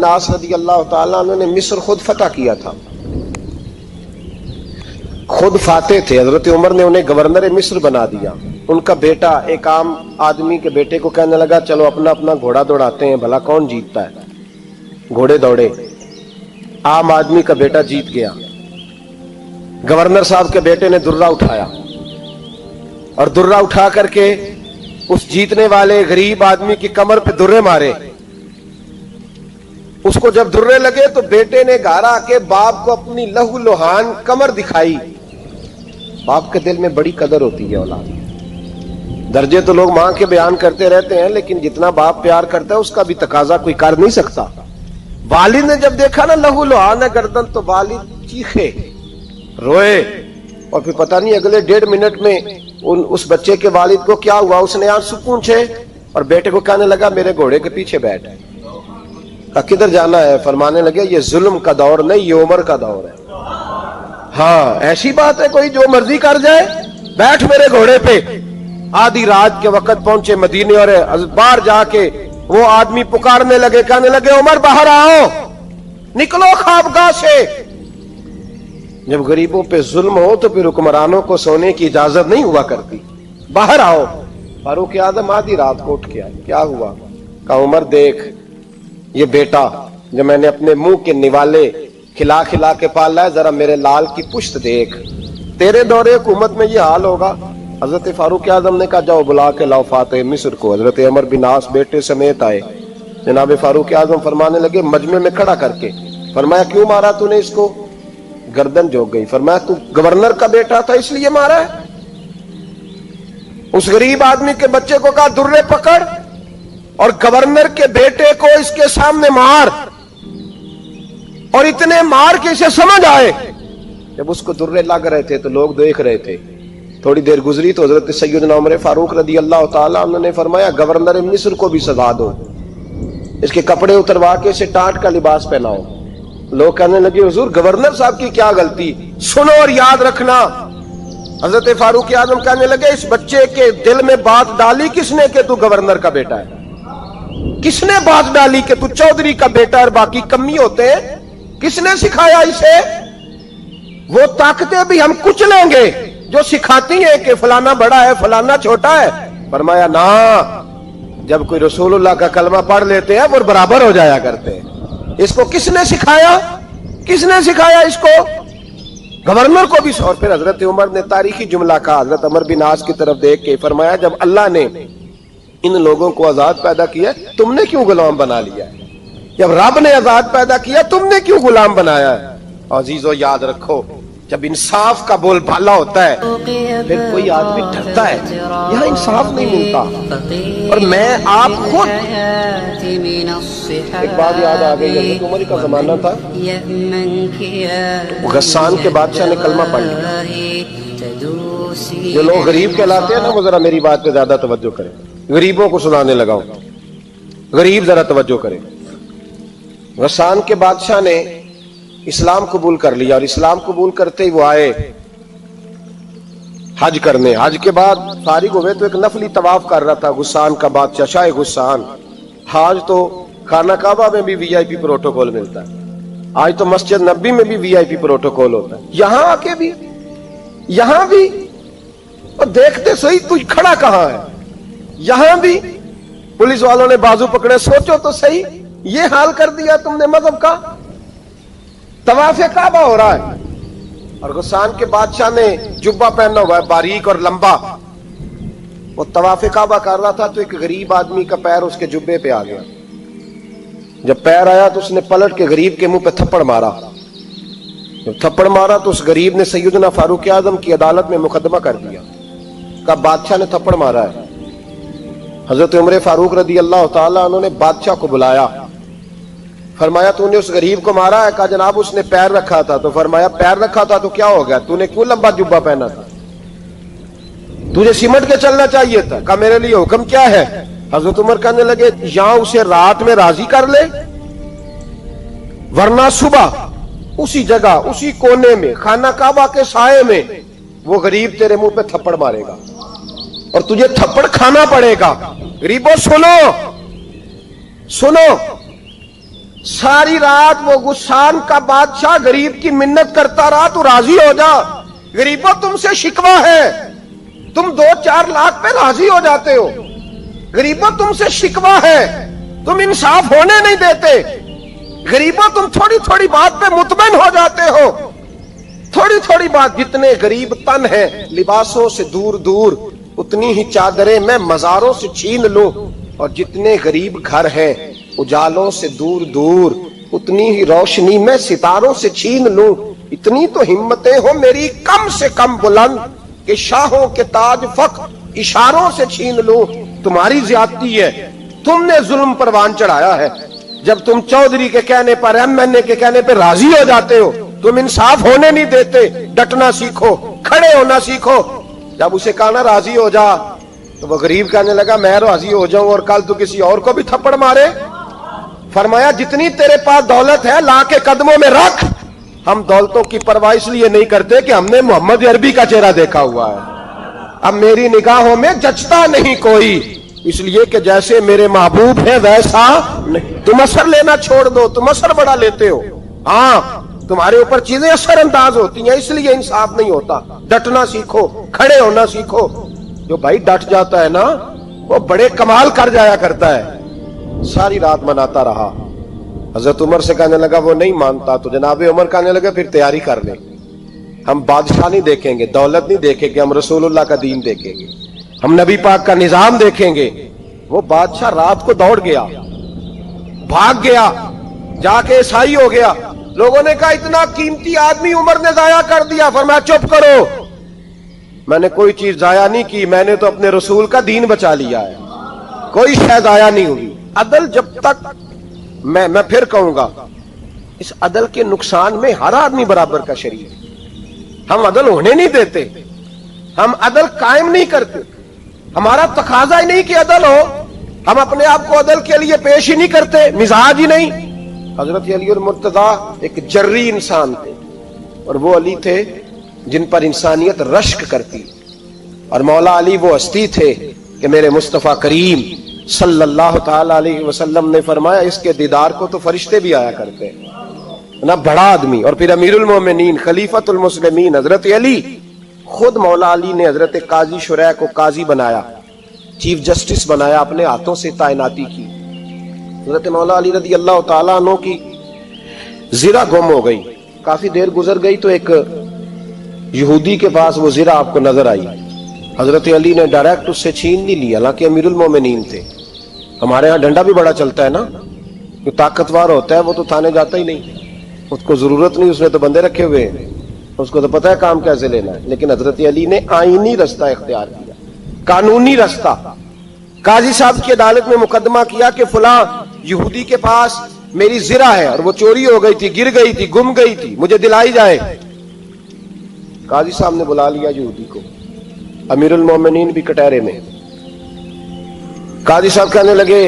ناس رضی اللہ تعالیٰ عنہ نے مصر خود فتح کیا تھا، خود فاتح تھے. حضرت عمر نے انہیں گورنر مصر بنا دیا. ان کا بیٹا ایک عام آدمی کے بیٹے کو کہنے لگا چلو اپنا اپنا گھوڑا دوڑاتے ہیں، بھلا کون جیتتا ہے. گھوڑے دوڑے، عام آدمی کا بیٹا جیت گیا. گورنر صاحب کے بیٹے نے درہ اٹھایا اور درہ اٹھا کر کے اس جیتنے والے غریب آدمی کی کمر پہ درے مارے. اس کو جب درے لگے تو بیٹے نے گھر آ کے باپ کو اپنی لہو لوہان کمر دکھائی. باپ کے دل میں بڑی قدر ہوتی ہے اولاد. درجے تو لوگ ماں کے بیان کرتے رہتے ہیں، لیکن جتنا باپ پیار کرتا ہے اس کا بھی تقاضا کوئی کر نہیں سکتا. والد نے جب دیکھا نا لہو لوہان ہے گردن، تو والد چیخے، روئے، اور پھر پتہ نہیں اگلے 1.5 منٹ میں اس بچے کے والد کو کیا ہوا. اس نے آنسو پونچھے اور بیٹے کو کہنے لگا میرے گھوڑے کے پیچھے بیٹھ. کدھر جانا ہے؟ فرمانے لگے یہ ظلم کا دور نہیں، یہ عمر کا دور ہے. ہاں ایسی بات ہے کوئی جو مرضی کر جائے؟ بیٹھ میرے گھوڑے پہ. آدھی رات کے وقت پہنچے مدینے اور باہر جا کے وہ آدمی پکارنے لگے، کہنے لگے عمر باہر آؤ، نکلو خوابگاہ سے. جب غریبوں پہ ظلم ہو تو پھر حکمرانوں کو سونے کی اجازت نہیں ہوا کرتی. باہر آؤ. فاروق اعظم آدھی رات کو اٹھ کے آئے. کیا ہوا؟ کہا عمر دیکھ، یہ بیٹا جو میں نے اپنے منہ کے نوالے کھلا کھلا کے پالا ہے، ذرا میرے لال کی پشت دیکھ. تیرے دور حکومت میں یہ حال ہوگا. حضرت فاروق اعظم نے کہا جاؤ بلا کے لاؤ فاتح مصر کو. حضرت عمر بن عاص بیٹے سمیت آئے. جناب فاروق اعظم فرمانے لگے مجمع میں کھڑا کر کے، فرمایا کیوں مارا تو نے اس کو؟ گردن جھک گئی. فرمایا تو گورنر کا بیٹا تھا اس لیے مارا ہے؟ اس غریب آدمی کے بچے کو کہا درے پکڑ اور گورنر کے بیٹے کو اس کے سامنے مار، اور اتنے مار کے اسے سمجھ آئے. جب اس کو درے لگ رہے تھے تو لوگ دیکھ رہے تھے. تھوڑی دیر گزری تو حضرت سیدنا عمر فاروق رضی اللہ تعالیٰ عنہ نے فرمایا گورنر مصر کو بھی سزا دو، اس کے کپڑے اتروا کے اسے ٹاٹ کا لباس پہناؤ. لوگ کہنے لگے حضور گورنر صاحب کی کیا غلطی؟ سنو اور یاد رکھنا. حضرت فاروق اعظم کہنے لگے اس بچے کے دل میں بات ڈالی کس نے کہ تو گورنر کا بیٹا ہے؟ کس نے بات ڈالی کہ تو چودھری کا بیٹا اور باقی کمی ہوتے ہیں؟ کس نے سکھایا اسے؟ وہ طاقتیں بھی ہم کچھ لیں گے جو سکھاتی ہیں کہ فلانا بڑا ہے فلانا چھوٹا ہے. فرمایا نا، جب کوئی رسول اللہ کا کلمہ پڑھ لیتے ہیں وہ برابر ہو جایا کرتے ہیں. اس کو کس نے سکھایا؟ کس نے سکھایا اس کو؟ گورنر کو بھی. اور پھر حضرت عمر نے تاریخی جملہ کہا حضرت عمر بن عاص کی طرف دیکھ کے، فرمایا جب اللہ نے ان لوگوں کو آزاد پیدا کیا تم نے کیوں غلام بنا لیا ہے؟ جب رب نے آزاد پیدا کیا تم نے کیوں غلام بنایا ہے؟ عزیزو یاد رکھو جب انصاف کا بول بالا ہوتا ہے پھر کوئی آدمی ڈرتا ہے. یہاں انصاف نہیں ملتا. اور میں آپ خود ایک بات یاد آ گئی، حضرت عمر کا زمانہ تھا، غسان کے بادشاہ نے کلمہ پڑھ لیا. جو لوگ غریب کہلاتے ہیں نا وہ ذرا میری بات پہ زیادہ توجہ کریں. غریبوں کو سنانے لگا ہوں، غریب ذرا توجہ کریں. غسان کے بادشاہ نے اسلام قبول کر لیا، اور اسلام قبول کرتے ہی وہ آئے حج کرنے. حج کے بعد فارغ ہوئے تو ایک نفلی طواف کر رہا تھا غسان کا بادشاہ شاہ غسان. حج تو خانہ کعبہ میں بھی وی آئی پی پروٹوکول ملتا ہے، آج تو مسجد نبی میں بھی وی آئی پی پروٹوکول ہوتا ہے، یہاں آ کے بھی، یہاں بھی. اور دیکھتے صحیح تو کھڑا کہاں ہے؟ یہاں بھی پولیس والوں نے بازو پکڑے. سوچو تو صحیح، یہ حال کر دیا تم نے مذہب کا. طواف کعبہ ہو رہا ہے اور غسان کے بادشاہ نے جبہ پہنا ہوا ہے باریک اور لمبا. وہ طواف کعبہ کر رہا تھا تو ایک غریب آدمی کا پیر اس کے جبے پہ آ گیا. جب پیر آیا تو اس نے پلٹ کے غریب کے منہ پہ تھپڑ مارا. جب تھپڑ مارا تو اس غریب نے سیدنا فاروق اعظم کی عدالت میں مقدمہ کر دیا، کہا بادشاہ نے تھپڑ مارا ہے. حضرت عمر فاروق رضی اللہ تعالیٰ عنہ نے بادشاہ کو بلایا. فرمایا تو نے اس غریب کو مارا ہے؟ کہا جناب اس نے پیر رکھا تھا. تو فرمایا پیر رکھا تھا تو کیا ہو گیا؟ تو نے کیوں لمبا جبہ پہنا تھا؟ تجھے سمٹ کے چلنا چاہیے تھا. کہا میرے لیے حکم کیا ہے؟ حضرت عمر کہنے لگے یہاں اسے رات میں راضی کر لے، ورنہ صبح اسی جگہ اسی کونے میں خانہ کعبہ کے سائے میں وہ غریب تیرے منہ پہ تھپڑ مارے گا اور تجھے تھپڑ کھانا پڑے گا. غریبوں سنو سنو، ساری رات وہ غسان کا بادشاہ غریب کی منت کرتا رہا تو راضی ہو جا، غریبوں تم سے شکوہ ہے، تم 2-4 لاکھ پہ راضی ہو جاتے ہو، غریبوں تم سے شکوہ ہے، تم انصاف ہونے نہیں دیتے، غریبوں تم تھوڑی تھوڑی بات پہ مطمئن ہو جاتے ہو، تھوڑی تھوڑی بات، جتنے غریب تن ہیں لباسوں سے دور دور اتنی ہی چادریں میں مزاروں سے چھین لوں، اور جتنے غریب گھر ہیں اجالوں سے دور دور اتنی ہی روشنی میں ستاروں سے چھین لوں، اتنی تو ہمتیں ہو میری کم سے کم بلند کہ شاہوں کے تاج فخر اشاروں سے چھین لوں۔ تمہاری زیادتی ہے، تم نے ظلم پروان چڑھایا ہے، جب تم چودھری کے کہنے پر MNA کے کہنے پہ راضی ہو جاتے ہو، تم انصاف ہونے نہیں دیتے، ڈٹنا سیکھو، کھڑے ہونا سیکھو۔ جب اسے کہا نا راضی ہو جا تو وہ غریب کہنے لگا میں راضی ہو جاؤں اور کل تو کسی اور کو بھی تھپڑ مارے؟ فرمایا جتنی تیرے پاس دولت ہے لا کے قدموں میں رکھ، ہم دولتوں کی پرواہ اس لیے نہیں کرتے کہ ہم نے محمد عربی کا چہرہ دیکھا ہوا ہے، اب میری نگاہوں میں جچتا نہیں کوئی، اس لیے کہ جیسے میرے محبوب ہے ویسا نہیں۔ تم اثر لینا چھوڑ دو، تم اثر بڑا لیتے ہو، ہاں تمہارے اوپر چیزیں اثر انداز ہوتی ہیں، اس لیے انصاف نہیں ہوتا۔ ڈٹنا سیکھو، کھڑے ہونا سیکھو۔ جو بھائی ڈٹ جاتا ہے نا وہ بڑے کمال کر جایا کرتا ہے۔ ساری رات مناتا رہا، حضرت عمر سے کہنے لگا وہ نہیں مانتا، تو جناب عمر کہنے لگے پھر تیاری کر لیں، ہم بادشاہ نہیں دیکھیں گے، دولت نہیں دیکھیں گے، ہم رسول اللہ کا دین دیکھیں گے، ہم نبی پاک کا نظام دیکھیں گے۔ وہ بادشاہ رات کو دوڑ گیا، بھاگ گیا، جا کے عیسائی ہو گیا۔ لوگوں نے کہا اتنا قیمتی آدمی عمر نے ضائع کر دیا۔ فرمایا چپ کرو، میں نے کوئی چیز ضائع نہیں کی، میں نے تو اپنے رسول کا دین بچا لیا ہے، کوئی شے ضائع نہیں ہوئی۔ عدل جب تک میں پھر کہوں گا اس عدل کے نقصان میں ہر آدمی برابر کا شریک ہے۔ ہم عدل ہونے نہیں دیتے، ہم عدل قائم نہیں کرتے، ہمارا تقاضا ہی نہیں کہ عدل ہو، ہم اپنے آپ کو عدل کے لیے پیش ہی نہیں کرتے، مزاج ہی نہیں۔ حضرت علی المرتضیٰ ایک جری انسان تھے، اور وہ علی تھے جن پر انسانیت رشک کرتی، اور مولا علی وہ ہستی تھے کہ میرے مصطفیٰ کریم صلی اللہ تعالی علیہ وسلم نے فرمایا اس کے دیدار کو تو فرشتے بھی آیا کرتے نا، بڑا آدمی۔ اور پھر امیر المومنین خلیفۃ المسلمین حضرت علی، خود مولا علی نے حضرت قاضی شریح کو قاضی بنایا، چیف جسٹس بنایا، اپنے ہاتھوں سے تعیناتی کی۔ حضرت مولا علی رضی اللہ تعالیٰ عنہ کی زرہ گم ہو گئی، کافی دیر گزر گئی تو ایک یہودی کے پاس وہ زرہ آپ کو نظر آئی، حضرت علی نے ڈائریکٹ اس سے چھین نہیں لی، حالانکہ امیر المومنین تھے۔ ہمارے ہاں ڈنڈا بھی بڑا چلتا ہے نا، جو طاقتور ہوتا ہے وہ تو تھانے جاتا ہی نہیں، اس کو ضرورت نہیں، اس نے تو بندے رکھے ہوئے ہیں، اس کو تو پتہ ہے کام کیسے لینا ہے۔ لیکن حضرت علی نے آئینی رستہ اختیار کیا، قانونی رستہ۔ قاضی صاحب کی عدالت میں مقدمہ کیا کہ فلاں یہودی کے پاس میری زرہ ہے اور وہ چوری ہو گئی تھی، گر گئی تھی، گم گئی تھی، مجھے دلائی جائے۔ قاضی صاحب نے بلا لیا یہودی کو، امیر المومنین بھی کٹہرے میں۔ قاضی صاحب کہنے لگے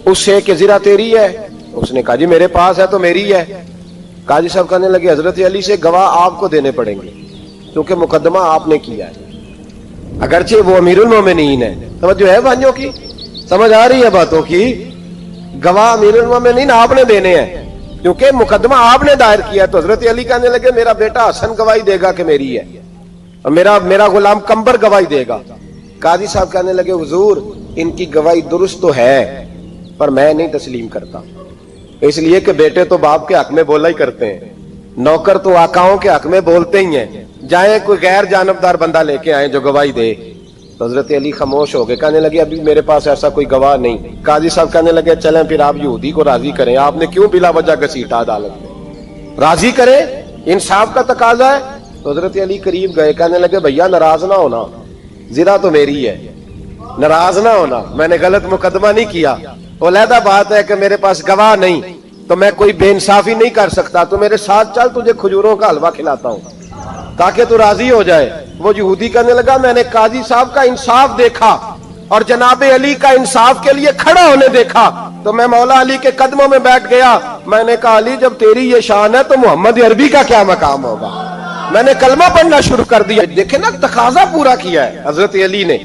اس سے کہ زرہ تیری ہے؟ اس نے کہا جی میرے پاس ہے تو میری ہے۔ قاضی صاحب کہنے لگے حضرت علی سے گواہ آپ کو دینے پڑیں گے کیونکہ مقدمہ آپ نے کیا ہے، اگرچہ وہ امیر المومنین ہے۔ توجہ ہے بھائیوں کی، سمجھ آ رہی ہے باتوں کی؟ گواہ امیر المومنین آپ نے دینے ہیں کیونکہ مقدمہ آپ نے دائر کیا۔ تو حضرت علی کہنے لگے میرا بیٹا حسن گواہی دے گا کہ میری ہے، اور میرا غلام کمبر گواہی دے گا۔ قاضی صاحب کہنے لگے حضور ان کی گواہی درست تو ہے پر میں نہیں تسلیم کرتا، اس لیے کہ بیٹے تو باپ کے حق میں بولا ہی کرتے ہیں، نوکر تو آقاؤں کے حق میں بولتے ہی ہیں، جائیں کوئی غیر جانبدار بندہ لے کے آئیں جو گواہی دے۔ تو حضرت علی خاموش ہو گئے، کہنے لگے ابھی میرے پاس ایسا کوئی گواہ نہیں۔ قاضی صاحب کہنے لگے چلیں پھر آپ یہودی کو راضی کریں، آپ نے کیوں بلا وجہ گھسیٹا عدالت میں، راضی کریں، انصاف کا تقاضا ہے۔ تو حضرت علی قریب گئے، کہنے لگے بھیا ناراض نہ ہونا، زرہ تو میری ہے، ناراض نہ ہونا، میں نے غلط مقدمہ نہیں کیا، علیحدہ بات ہے کہ میرے پاس گواہ نہیں تو میں کوئی بے انصافی نہیں کر سکتا، تو میرے ساتھ چل تجھے کھجوروں کا حلوہ کھلاتا ہوں تاکہ تو راضی ہو جائے۔ وہ یہودی کہنے لگا میں نے قاضی صاحب کا انصاف دیکھا اور جناب علی کا انصاف کے لیے کھڑا ہونے دیکھا تو میں مولا علی کے قدموں میں بیٹھ گیا۔ میں نے کہا علی جب تیری یہ شان ہے تو محمد عربی کا کیا مقام ہوگا؟ میں نے کلمہ پڑھنا شروع کر دیا۔ دیکھیں نا تقاضا پورا کیا ہے حضرت علی نے۔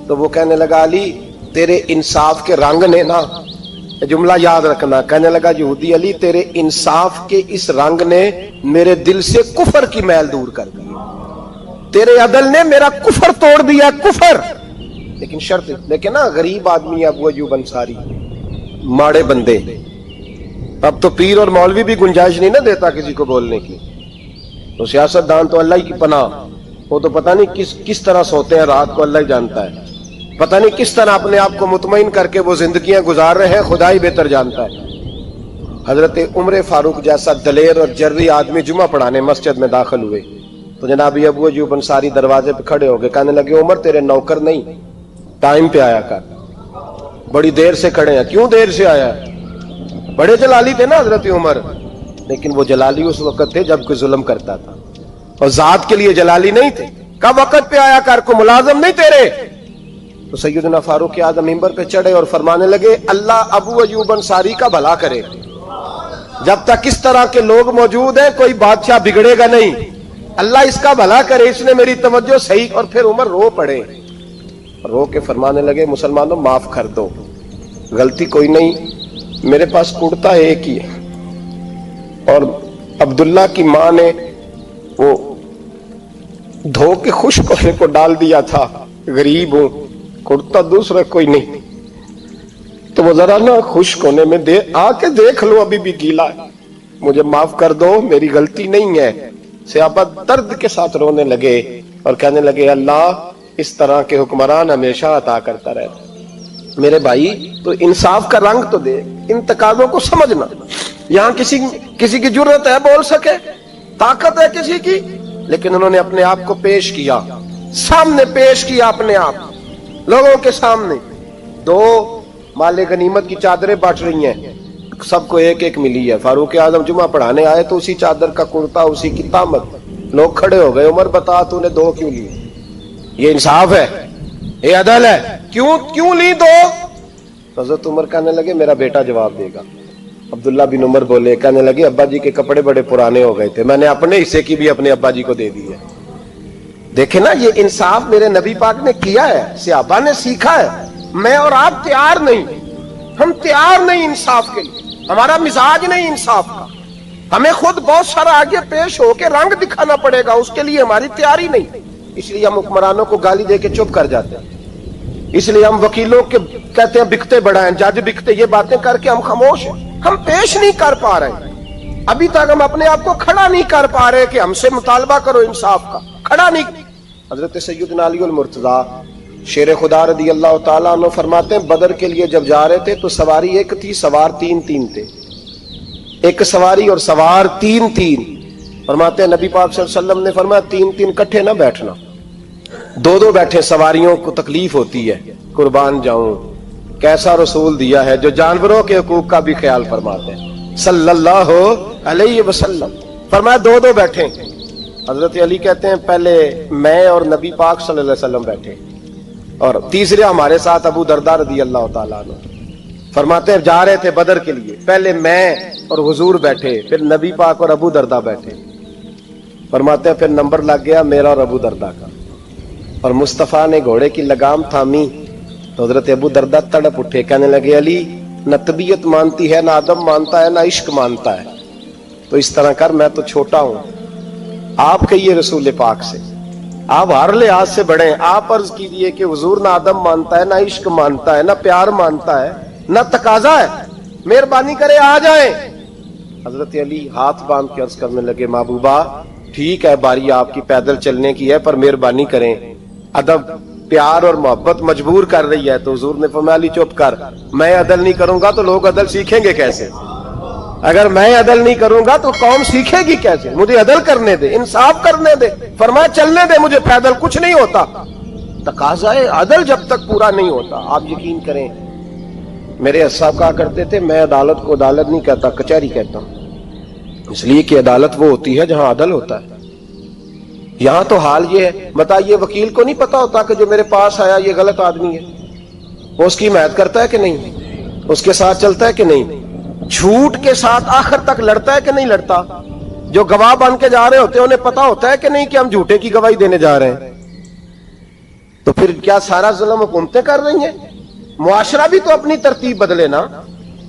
تو وہ کہنے لگا علی تیرے انصاف کے رنگ نے نا جملہ یاد رکھنا. کہنے لگا یہودی علی تیرے انصاف کے اس رنگ نے میرے دل سے کفر کی میل دور کر دی, تیرے عدل نے میرا کفر توڑ دیا, کفر. لیکن شرط, لیکن نا غریب آدمی ابو ایوب انصاری, ماڑے بندے, اب تو پیر اور مولوی بھی گنجائش نہیں نہ دیتا کسی کو بولنے کی, تو سیاست دان تو اللہ کی پناہ, وہ تو پتہ نہیں کس طرح سوتے ہیں رات کو, اللہ ہی جانتا ہے, پتہ نہیں کس طرح اپنے آپ کو مطمئن کر کے وہ زندگیاں گزار رہے ہیں, خدا ہی بہتر جانتا ہے. حضرت عمر فاروق جیسا دلیر اور جرری آدمی جمعہ پڑھانے مسجد میں داخل ہوئے تو جناب ابو ایوب انصاری دروازے پہ کھڑے ہو گئے, کہنے لگے عمر تیرے نوکر نہیں, ٹائم پہ آیا کر, بڑی دیر سے کھڑے ہیں. کیوں دیر سے آیا؟ بڑے جلالی تھے نا حضرت عمر, لیکن وہ جلالی اس وقت تھے جب کوئی ظلم کرتا تھا, اور ذات کے لیے جلالی نہیں تھے. کب وقت پہ آیا کر, کو ملازم نہیں تیرے. تو سیدنا فاروق اعظم منبر پہ چڑھے اور فرمانے لگے اللہ ابو ایوب انصاری کا بھلا کرے, جب تک اس طرح کے لوگ موجود ہیں کوئی بادشاہ بگڑے گا نہیں, اللہ اس کا بھلا کرے, اس نے میری توجہ صحیح. اور پھر عمر رو پڑے, رو کے فرمانے لگے مسلمانوں معاف کر دو, غلطی کوئی نہیں, میرے پاس کرتا ایک ہی ہے, اور عبداللہ کی ماں نے وہ دھو کے خشک ہونے کو ڈال دیا تھا, غریب ہوں, کرتا دوسرا کوئی نہیں, تو وہ ذرا نا خشک ہونے میں آ کے دیکھ لو, ابھی بھی گیلا ہے, مجھے معاف کر دو, میری غلطی نہیں ہے. صحابہ درد کے ساتھ رونے لگے اور کہنے لگے اللہ اس طرح کے حکمران ہمیشہ عطا کرتا رہتا. میرے بھائی تو انصاف کا رنگ تو دے, ان تقاضوں کو سمجھنا. یہاں کسی کی جرت ہے بول سکے, طاقت ہے کسی کی, لیکن انہوں نے اپنے آپ کو پیش کیا, سامنے پیش کیا اپنے آپ لوگوں کے سامنے. دو مال غنیمت کی چادریں بانٹ رہی ہیں, سب کو ایک ایک ملی ہے. فاروق اعظم جمعہ پڑھانے آئے تو اسی چادر کا کرتا, اسی کی تامت. لوگ کھڑے ہو گئے, عمر بتا تو نے دو کیوں لی؟ یہ انصاف ہے, یہ عدل ہے, کیوں لی دو؟ حضرت عمر کہنے لگے میرا بیٹا جواب دے گا. عبداللہ بن عمر بولے, کہنے لگے ابا جی کے کپڑے بڑے پرانے ہو گئے تھے, میں نے اپنے حصے کی بھی اپنے ابا جی کو دے دی ہے. دیکھیں نا یہ انصاف میرے نبی پاک نے کیا ہے, صحابہ نے سیکھا ہے. میں اور آپ تیار نہیں, ہم تیار نہیں انصاف کے لیے, ہمارا مزاج نہیں انصاف کا, ہمیں خود بہت سارا آگے پیش ہو کے رنگ دکھانا پڑے گا, اس کے لیے ہماری تیاری نہیں. اس لیے ہم حکمرانوں کو گالی دے کے چپ کر جاتے ہیں, اس لیے ہم وکیلوں کے کہتے ہیں بکتے بڑا ہیں, جج بکتے, یہ باتیں کر کے ہم خاموش ہیں. ہم پیش نہیں کر پا رہے, ابھی تک ہم اپنے آپ کو کھڑا نہیں کر پا رہے کہ ہم سے مطالبہ کرو انصاف کا, کھڑا نہیں. حضرت سیدنا علی المرتضی شیر خدا رضی اللہ تعالیٰ عنہ فرماتے ہیں بدر کے لیے جب جا رہے تھے تو سواری ایک تھی, سوار تین تھے, ایک سواری اور سوار تین. فرماتے ہیں نبی پاک صلی اللہ علیہ وسلم نے فرمایا تین کٹھے نہ بیٹھنا, دو بیٹھے, سواریوں کو تکلیف ہوتی ہے, قربان جاؤں کیسا رسول دیا ہے جو جانوروں کے حقوق کا بھی خیال فرماتے ہیں صلی اللہ علیہ وسلم. فرمایا دو بیٹھے. حضرت علی کہتے ہیں پہلے میں اور نبی پاک صلی اللہ علیہ وسلم بیٹھے, اور تیسرے ہمارے ساتھ ابو درداء رضی اللہ تعالیٰ عنہ. فرماتے ہیں جا رہے تھے بدر کے لیے, پہلے میں اور حضور بیٹھے, پھر نبی پاک اور ابو درداء بیٹھے. فرماتے ہیں پھر نمبر لگ گیا میرا اور ابو درداء کا, اور مصطفیٰ نے گھوڑے کی لگام تھامی تو حضرت ابو درداء تڑپ اٹھے, کہنے لگے علی نہ طبیعت مانتی ہے, نہ ادب مانتا ہے, نہ عشق مانتا ہے, تو اس طرح کر, میں تو چھوٹا ہوں, آپ کہیے رسول پاک سے, آپ ہر لحاظ سے بڑے ہیں, آپ عرض کیجئے کہ حضور نہ ادب مانتا ہے, نہ عشق مانتا ہے, نہ پیار مانتا ہے, نہ تقاضا ہے, مہربانی کرے آ جائیں. حضرت علی ہاتھ باندھ کے عرض کرنے لگے محبوبہ ٹھیک ہے باری آپ کی پیدل چلنے کی ہے, پر مہربانی کریں, ادب پیار اور محبت مجبور کر رہی ہے. تو حضور نے فرمایا علی چپ کر, میں عدل نہیں کروں گا تو لوگ عدل سیکھیں گے کیسے؟ اگر میں عدل نہیں کروں گا تو قوم سیکھے گی کیسے؟ مجھے عدل کرنے دے, انصاف کرنے دے. فرمایا چلنے دے مجھے, پیدل کچھ نہیں ہوتا. تقاضا عدل جب تک پورا نہیں ہوتا, آپ یقین کریں میرے صاحب کہا کرتے تھے میں عدالت کو عدالت نہیں کہتا, کچہری کہتا ہوں, اس لیے کہ عدالت وہ ہوتی ہے جہاں عدل ہوتا ہے. یہاں تو حال یہ ہے, بتائیے وکیل کو نہیں پتا ہوتا کہ جو میرے پاس آیا یہ غلط آدمی ہے, وہ اس کی حمایت کرتا ہے کہ نہیں, اس کے ساتھ چلتا ہے کہ نہیں, جھوٹ کے ساتھ آخر تک لڑتا ہے کہ نہیں لڑتا, جو گواہ بن کے جا رہے ہوتے ہیں انہیں پتا ہوتا ہے کہ نہیں کہ ہم جھوٹے کی گواہی دینے جا رہے ہیں. تو پھر کیا سارا ظلم حکومتیں کر رہی ہیں؟ معاشرہ بھی تو اپنی ترتیب بدلے نا.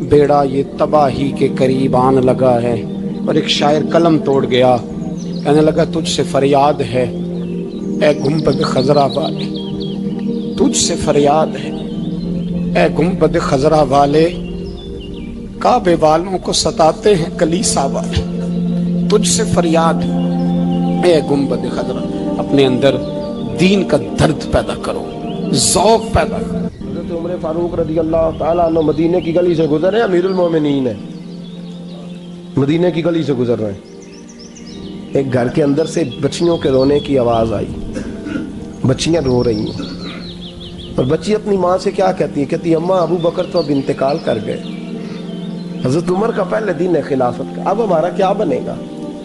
بیڑا یہ تباہی کے قریب آن لگا ہے. اور ایک شاعر قلم توڑ گیا, کہنے لگا تجھ سے فریاد ہے اے گنبد خضرا والے, تجھ سے فریاد ہے اے گنبد خضرا والے, کعبے والوں کو ستاتے ہیں کلیسا والے. تجھ سے فریاد ہے اے گنبد خضرا. اپنے اندر دین کا درد پیدا کرو, ذوق پیدا کرو. حضرت عمر فاروق رضی اللہ تعالیٰ عنہ مدینے کی گلی سے گزر رہے ہیں, امیر المومنین ہے, مدینے کی گلی سے گزر رہے ہیں. ایک گھر کے اندر سے بچیوں کے رونے کی آواز آئی. بچیاں رو رہی ہیں اور بچی اپنی ماں سے کیا کہتی ہے, کہتی اماں ابو بکر تو اب انتقال کر گئے. حضرت عمر کا پہلے دن ہے خلافت کا, اب ہمارا کیا بنے گا؟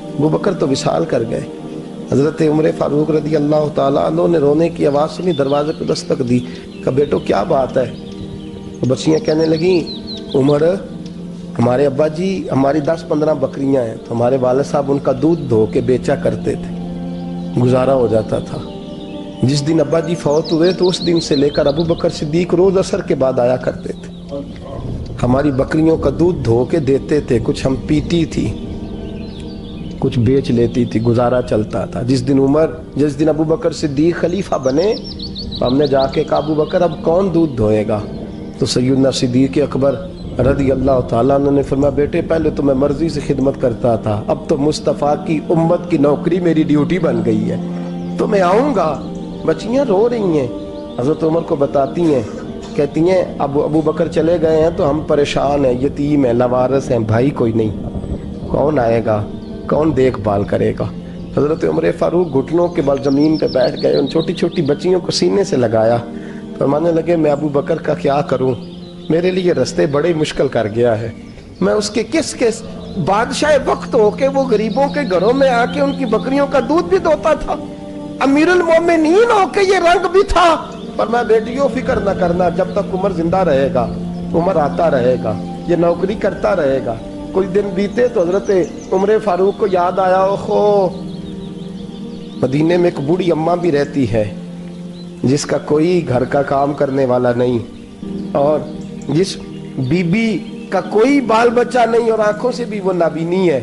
ابو بکر تو وصال کر گئے. حضرت عمر فاروق رضی اللہ تعالیٰ عنہ نے رونے کی آواز سنی, دروازے پہ دستک دی, کہا بیٹو کیا بات ہے؟ بچیاں کہنے لگیں عمر ہمارے ابا جی ہماری 10-15 بکریاں ہیں, تو ہمارے والد صاحب ان کا دودھ دھو کے بیچا کرتے تھے, گزارا ہو جاتا تھا. جس دن ابا جی فوت ہوئے تو اس دن سے لے کر ابو بکر صدیق روز عصر کے بعد آیا کرتے تھے, ہماری بکریوں کا دودھ دھو کے دیتے تھے, کچھ ہم پیتی تھی کچھ بیچ لیتی تھی, گزارا چلتا تھا. جس دن ابو بکر صدیق خلیفہ بنے تو ہم نے جا کے کہا ابو بکر اب کون دودھ دھوئے گا؟ تو سیدنا صدیق اکبر رضی اللہ تعالیٰ عنہ نے فرمایا بیٹے پہلے تو میں مرضی سے خدمت کرتا تھا, اب تو مصطفیٰ کی امت کی نوکری میری ڈیوٹی بن گئی ہے, تو میں آؤں گا. بچیاں رو رہی ہیں, حضرت عمر کو بتاتی ہیں, کہتی ہیں ابو بکر چلے گئے ہیں تو ہم پریشان ہیں, یتیم ہیں, لاوارث ہیں, بھائی کوئی نہیں, کون آئے گا, کون دیکھ بھال کرے گا؟ حضرت عمر فاروق گھٹنوں کے بل زمین پہ بیٹھ گئے, ان چھوٹی چھوٹی بچیوں کو سینے سے لگایا, فرمانے لگے میں ابو بکر کا کیا کروں, میرے لیے رستے بڑے مشکل کر گیا ہے. میں اس کے کس بادشاہ وقت ہو کے وہ غریبوں کے گھروں میں آ کے ان کی بکریوں کا دودھ بھی دوتا تھا, امیر المومنین ہو کے یہ رنگ بھی تھا. پر میں بیٹیوں فکر نہ کرنا, جب تک عمر زندہ رہے گا, عمر آتا رہے گا, یہ نوکری کرتا رہے گا. کچھ دن بیتے تو حضرت عمر فاروق کو یاد آیا, اوہو مدینے میں ایک بوڑھی اماں بھی رہتی ہے جس کا کوئی گھر کا کام کرنے والا نہیں, اور جس بی بی کا کوئی بال بچہ نہیں, اور آنکھوں سے بھی وہ نابینی ہے.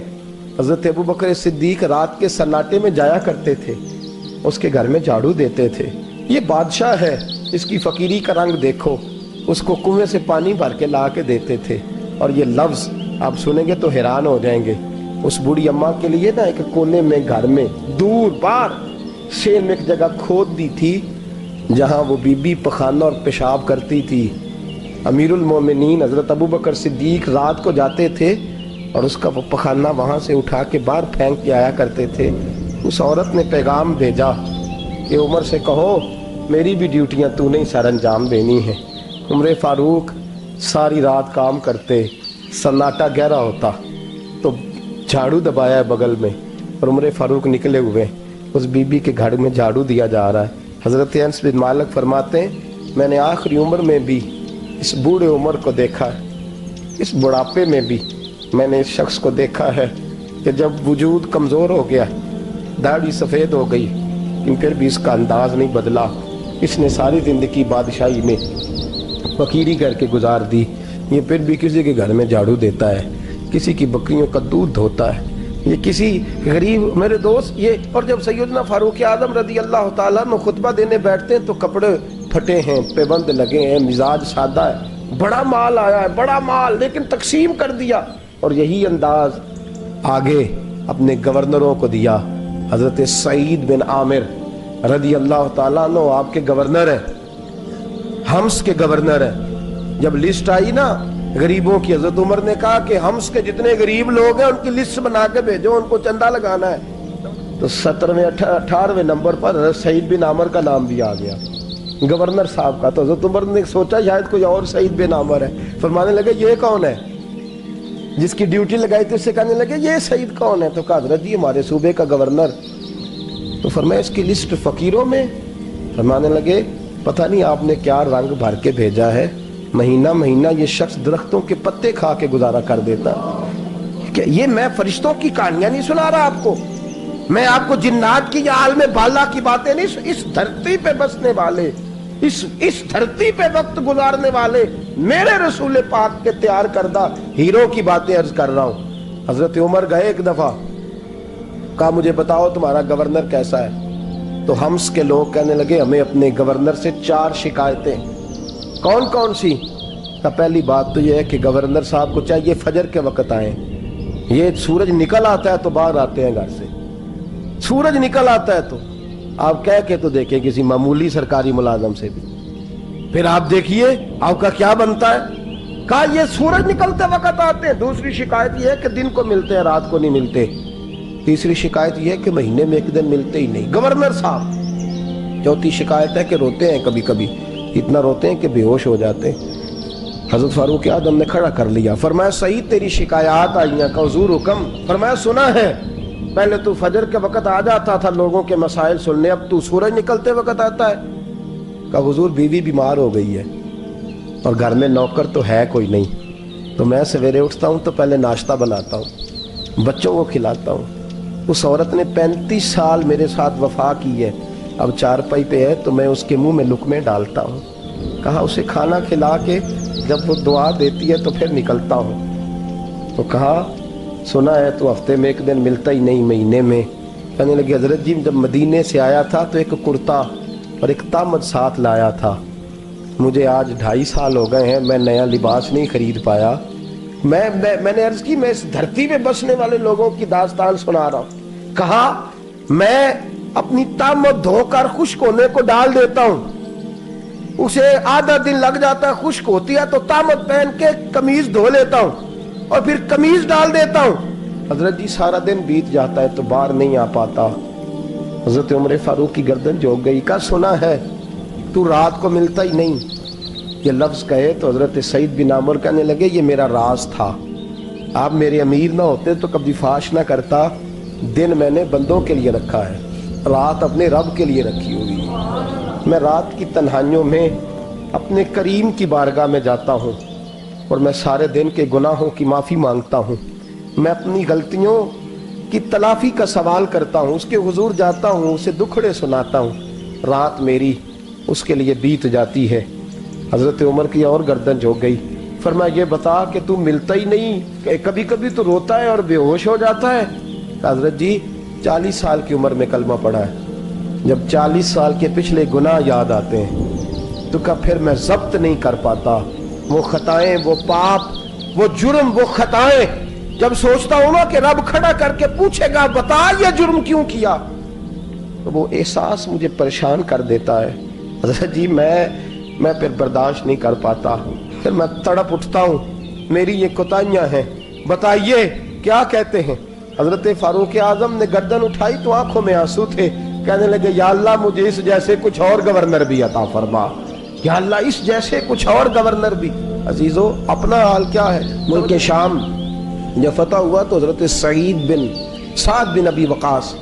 حضرت ابو بکر صدیق رات کے سناٹے میں جایا کرتے تھے, اس کے گھر میں جھاڑو دیتے تھے. یہ بادشاہ ہے, اس کی فقیری کا رنگ دیکھو, اس کو کنویں سے پانی بھر کے لا کے دیتے تھے. اور یہ لفظ آپ سنیں گے تو حیران ہو جائیں گے. اس بوڑھی اماں کے لیے نا ایک کونے میں گھر میں دور باہر شیر میں ایک جگہ کھود دی تھی جہاں وہ بی بی پخانہ اور پیشاب کرتی تھی. امیر المومنین حضرت ابو بکر صدیق رات کو جاتے تھے اور اس کا وہ پخانہ وہاں سے اٹھا کے باہر پھینک کے آیا کرتے تھے. اس عورت نے پیغام بھیجا کہ عمر سے کہو میری بھی ڈیوٹیاں تو نے سر انجام دینی ہیں. عمر فاروق ساری رات کام کرتے, سناٹا گہرا ہوتا تو جھاڑو دبایا ہے بغل میں, اور عمر فاروق نکلے ہوئے, اس بی بی کے گھر میں جھاڑو دیا جا رہا ہے. حضرت انس بن مالک فرماتے ہیں میں نے آخری عمر میں بھی اس بوڑھے عمر کو دیکھا ہے, اس بڑھاپے میں بھی میں نے اس شخص کو دیکھا ہے کہ جب وجود کمزور ہو گیا, داڑھی سفید ہو گئی, لیکن پھر بھی اس کا انداز نہیں بدلا. اس نے ساری زندگی بادشاہی میں فقیری کر کے گزار دی, یہ پھر بھی کسی کے گھر میں جھاڑو دیتا ہے, کسی کی بکریوں کا دودھ دھوتا ہے, یہ کسی غریب میرے دوست یہ. اور جب سیدنا فاروق اعظم رضی اللہ تعالیٰ عنہ خطبہ دینے بیٹھتے ہیں تو کپڑے پھٹے ہیں, پیبند لگے ہیں, مزاج سادہ ہے, بڑا مال آیا ہے, بڑا مال, لیکن تقسیم کر دیا. اور یہی انداز آگے اپنے گورنروں کو دیا. حضرت سعید بن عامر رضی اللہ تعالیٰ عنہ آپ کے گورنر ہیں, حمص کے گورنر ہیں. جب لسٹ آئی نا غریبوں کی, حضرت عمر نے کہا کہ حمص کے جتنے غریب لوگ ہیں ان کی لسٹ بنا کے بھیجو, ان کو چندہ لگانا ہے. تو 17ویں 18ویں نمبر پر حضرت سعید بن عامر کا نام بھی آ گیا, گورنر صاحب کا. تو حضرت عمر نے سوچا شاید کوئی اور سعید بن عامر ہے, فرمانے لگے یہ کون ہے جس کی ڈیوٹی لگائی تھی؟ اس سے کہنے لگے یہ سعید کون ہے؟ تو کہا حضرت جی ہمارے صوبے کا گورنر. تو فرمایا اس کی لسٹ فقیروں میں؟ فرمانے لگے پتہ نہیں آپ نے کیا رنگ بھر کے بھیجا ہے, مہینہ مہینہ یہ شخص درختوں کے پتے کھا کے گزارا کر دیتا. کہ یہ میں فرشتوں کی کہانیاں نہیں سنا رہا آپ کو, میں آپ کو جنات کی یا عالم بالا کی باتیں نہیں, اس دھرتی پہ بسنے والے اس دھرتی پہ وقت گزارنے والے میرے رسول پاک کے تیار کردہ ہیرو کی باتیں عرض کر رہا ہوں. حضرت عمر گئے ایک دفعہ, کہا مجھے بتاؤ تمہارا گورنر کیسا ہے؟ تو ہمس کے لوگ کہنے لگے ہمیں اپنے گورنر سے 4 شکایتیں. کون کون سی؟ پہلی بات تو یہ ہے کہ گورنر صاحب کو چاہیے فجر کے وقت آئیں. یہ سورج نکل آتا ہے تو باہر آتے ہیں گھر سے, سورج نکل آتا ہے تو آپ کہہ کے تو دیکھیں کسی معمولی سرکاری ملازم سے بھی, پھر آپ دیکھیے آپ کا کیا بنتا ہے. کہا یہ سورج نکلتے وقت آتے ہیں. دوسری شکایت یہ ہے کہ دن کو ملتے ہیں رات کو نہیں ملتے. تیسری شکایت یہ ہے کہ مہینے میں ایک دن ملتے ہی نہیں گورنر صاحب. چوتھی شکایت ہے کہ روتے ہیں, کبھی کبھی اتنا روتے ہیں کہ بے ہوش ہو جاتے ہیں. حضرت فاروق اعظم نے کھڑا کر لیا, فرمایا سعید تیری شکایات آئی ہیں. کہ حضور حکم. فرمایا سنا ہے, پہلے تو فجر کے وقت آ جاتا تھا لوگوں کے مسائل سننے, اب تو سورج نکلتے وقت آتا ہے. کہ حضور بیوی بیمار ہو گئی ہے اور گھر میں نوکر تو ہے کوئی نہیں, تو میں سویرے اٹھتا ہوں تو پہلے ناشتہ بناتا ہوں, بچوں کو کھلاتا ہوں. اس عورت نے 35 سال میرے ساتھ وفا کی ہے, اب چارپائی پہ ہے تو میں اس کے منہ میں لقمے ڈالتا ہوں. کہا اسے کھانا کھلا کے جب وہ دعا دیتی ہے تو پھر نکلتا ہوں. تو کہا سنا ہے تو ہفتے میں ایک دن ملتا ہی نہیں, مہینے میں. کہنے لگے حضرت جی جب مدینے سے آیا تھا تو ایک کرتا اور ایک تامد ساتھ لایا تھا. مجھے آج 2.5 سال ہو گئے ہیں, میں نیا لباس نہیں خرید پایا. میں نے عرض کی میں اس دھرتی پہ بسنے والے لوگوں کی داستان سنا رہا ہوں. کہا میں اپنی تامد دھو کر خشک ہونے کو ڈال دیتا ہوں, اسے آدھا دن لگ جاتا ہے, خشک ہوتی ہے تو تامد پہن کے قمیض دھو لیتا ہوں اور پھر قمیض ڈال دیتا ہوں. حضرت جی سارا دن بیت جاتا ہے تو باہر نہیں آ پاتا. حضرت عمر فاروق کی گردن جھک گئی. کا سنا ہے تو رات کو ملتا ہی نہیں. یہ لفظ کہے تو حضرت سعید بن عامر کہنے لگے یہ میرا راز تھا, آپ میرے امیر نہ ہوتے تو کبھی فاش نہ کرتا. دن میں نے بندوں کے لیے رکھا ہے, رات اپنے رب کے لیے رکھی ہوئی ہے. میں رات کی تنہائیوں میں اپنے کریم کی بارگاہ میں جاتا ہوں اور میں سارے دن کے گناہوں کی معافی مانگتا ہوں. میں اپنی غلطیوں کی تلافی کا سوال کرتا ہوں, اس کے حضور جاتا ہوں, اسے دکھڑے سناتا ہوں. رات میری اس کے لیے بیت جاتی ہے. حضرت عمر کی اور گردن جھک گئی. فرمایا یہ بتا کہ تو ملتا ہی نہیں, کبھی کبھی تو روتا ہے اور بے ہوش ہو جاتا ہے. حضرت جی 40 سال کی عمر میں کلمہ پڑھا ہے, جب 40 سال کے پچھلے گناہ یاد آتے ہیں تو کہا پھر میں ضبط نہیں کر پاتا. وہ خطائیں, وہ پاپ, وہ جرم, وہ خطائیں جب سوچتا ہوں نا کہ رب کھڑا کر کے پوچھے گا بتا یہ جرم کیوں کیا, تو وہ احساس مجھے پریشان کر دیتا ہے. حضرت جی میں پھر برداشت نہیں کر پاتا, پھر میں تڑپ اٹھتا ہوں, میری یہ کوتاہیاں ہیں, بتائیے کیا کہتے ہیں. حضرت فاروق اعظم نے گردن اٹھائی تو آنکھوں میں آنسو تھے. کہنے لگے یا اللہ مجھے اس جیسے کچھ اور گورنر بھی عطا فرما, یا اللہ اس جیسے کچھ اور گورنر بھی. عزیزو اپنا حال کیا ہے. ملک شام جب فتح ہوا تو حضرت سعد بن ابی وقاص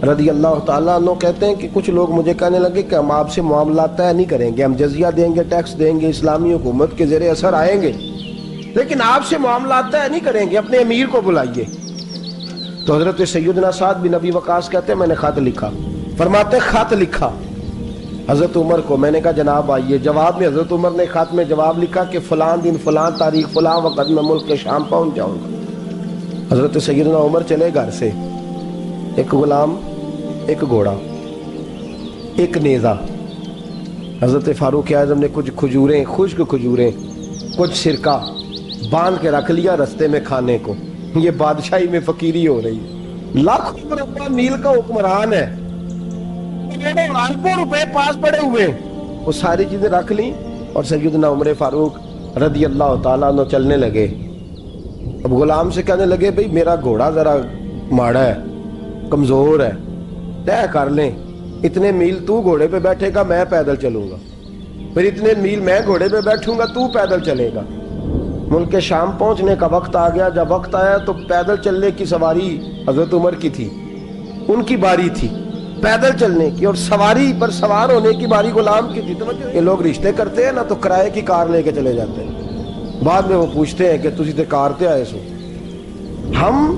رضی اللہ تعالیٰ عنہ کہتے ہیں کہ کچھ لوگ مجھے کہنے لگے کہ ہم آپ سے معاملات طے نہیں کریں گے, ہم جزیہ دیں گے, ٹیکس دیں گے, اسلامی حکومت کے زیر اثر آئیں گے, لیکن آپ سے معاملات طے نہیں کریں گے, اپنے امیر کو بلائیے. تو حضرت سیدنا سعد بن ابی وقاص کہتے ہیں میں نے خط لکھا. فرماتے خط لکھا حضرت عمر کو. میں نے کہا جناب آئیے. جواب میں حضرت عمر نے خط میں جواب لکھا کہ فلاں دن فلاں تاریخ فلاں وقت میں ملک شام پہنچ جاؤں گا. حضرت سیدنا عمر چلے گھر سے, ایک غلام, ایک گھوڑا, ایک نیزہ. حضرت فاروق اعظم نے کچھ کھجوریں, خشک کھجوریں, کچھ سرکہ باندھ کے رکھ لیا رستے میں کھانے کو. یہ بادشاہی میں فقیری ہو رہی ہے. لاکھوں مربع میل کا حکمران ہے, اربوں روپے پاس پڑے ہوئے, وہ ساری چیزیں رکھ لیں اور سیدنا عمر فاروق رضی اللہ تعالیٰ عنہ چلنے لگے. اب غلام سے کہنے لگے بھئی میرا گھوڑا ذرا ماڑا ہے, کمزور ہے, طے کر لیں اتنے میل تو گھوڑے پہ بیٹھے گا, میں پیدل چلوں گا, پھر اتنے میل میں گھوڑے پہ بیٹھوں گا, تو پیدل چلے گا. ملک شام پہنچنے کا وقت آ گیا. جب وقت آیا تو پیدل چلنے کی سواری حضرت عمر کی تھی, ان کی باری تھی پیدل چلنے کی, اور سواری پر سوار ہونے کی باری غلام کی تھی. یہ لوگ رشتے کرتے ہیں نا تو کرائے کی کار لے کے چلے جاتے ہیں, بعد میں وہ پوچھتے ہیں کہ تسی تے کار تے آئے سو. ہم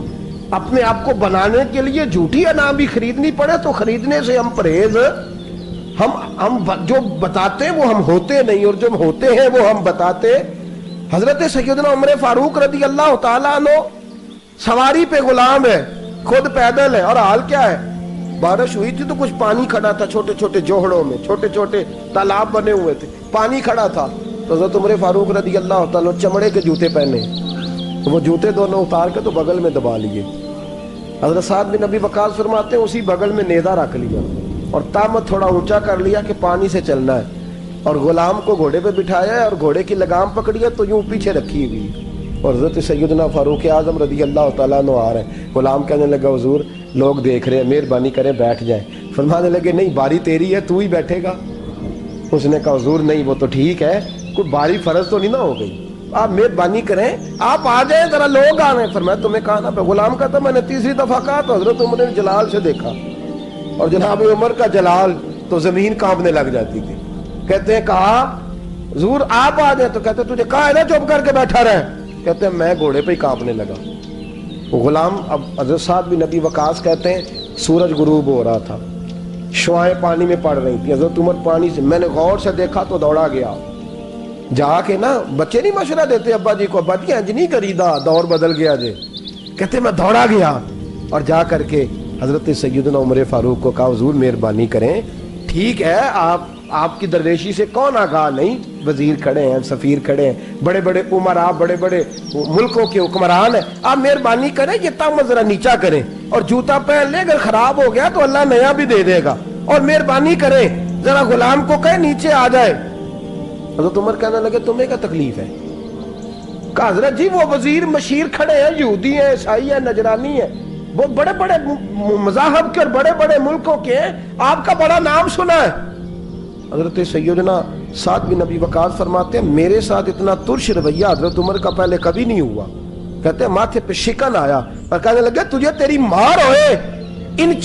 اپنے آپ کو بنانے کے لیے جھوٹی انعام بھی خریدنی پڑے تو خریدنے سے ہم پرہیز ہم جو بتاتے ہیں وہ ہم ہوتے نہیں، اور جو ہوتے ہیں وہ ہم بتاتے. حضرت سیدنا عمر فاروق رضی اللہ تعالیٰ عنہ سواری پہ غلام ہے، خود پیدل ہے، اور حال کیا ہے؟ بارش ہوئی تھی تو کچھ پانی کھڑا تھا چھوٹے چھوٹے جوہڑوں میں، چھوٹے چھوٹے تالاب بنے ہوئے تھے، پانی کھڑا تھا. تو حضرت عمر فاروق رضی اللہ تعالیٰ چمڑے کے جوتے پہنے، وہ جوتے دونوں اتار کے تو بغل میں دبا لیے. حضرت سعد بن ابی وقاص فرماتے ہیں اسی بغل میں نیزہ رکھ لیا اور تامت تھوڑا اونچا کر لیا کہ پانی سے چلنا ہے، اور غلام کو گھوڑے پہ بٹھایا ہے اور گھوڑے کی لگام پکڑی ہے تو یوں پیچھے رکھی ہوئی. اور حضرت سیدنا فاروق اعظم رضی اللہ تعالیٰ عنہ آ رہے ہیں. غلام کہنے لگا حضور لوگ دیکھ رہے ہیں، مہربانی کریں بیٹھ جائیں. فرمانے لگے نہیں، باری تیری ہے، تو ہی بیٹھے گا. اس نے کہا حضور نہیں، وہ تو ٹھیک ہے، کوئی باری فرض تو نہیں نہ ہو گئی، آپ مہربانی کریں آپ آ جائیں، ذرا لوگ آ رہے ہیں. فرمایا تمہیں کہا نا. غلام کہتا میں نے تیسری دفعہ کہا تو حضرت عمر نے جلال سے دیکھا، اور جناب عمر کا جلال تو زمین کانپنے لگ جاتی تھی. کہتے ہیں کہا حضور آپ آ جائیں، تو کہتے تجھے کہا ہے نا چپ کر کے بیٹھا رہے. کہتے ہیں میں گھوڑے پہ ہی کانپنے لگا. غلام اب حضرت سعد بن ابی وقاص کہتے ہیں سورج غروب ہو رہا تھا، شعائیں پانی میں پڑ رہی تھی. حضرت عمر پانی سے، میں نے غور سے دیکھا تو دوڑا گیا. جا کے نا بچے نہیں مشورہ دیتے ابا جی کو، ابا جی انج نہیں کریدا، دور بدل گیا جی. کہتے میں دوڑا گیا اور جا کر کے حضرت سیدنا عمر فاروق کو کہا حضور مہربانی کریں، ٹھیک ہے آپ کی درویشی سے کون آگاہ نہیں، وزیر کھڑے ہیں، سفیر کھڑے ہیں، بڑے بڑے عمراء، بڑے بڑے ملکوں کے حکمران ہیں، آپ مہربانی کریں یہ تامت ذرا نیچا کریں، اور جوتا پہن لے، اگر خراب ہو گیا تو اللہ نیا بھی دے دے گا، اور مہربانی کریں ذرا غلام کو کہیں نیچے آ جائے. حضرت عمر کہنے لگے تمہیں کیا تکلیف ہے؟ کہا حضرت جی وہ وزیر مشیر کھڑے ہیں، یہودی ہیں، عیسائی ہیں، نجرانی ہیں، وہ بڑے بڑے مذاہب کے اور بڑے بڑے ملکوں کے ہیں، آپ کا بڑا نام سنا ہے. حضرت سیدنا سعد بن ابی وقاص فرماتے ہیں میرے ساتھ اتنا ترش رویہ حضرت عمر کا پہلے کبھی نہیں ہوا. کہتے ہیں ماتھے پہ شکن آیا اور کہنے لگے تجھے تیری مار ہوئے، ان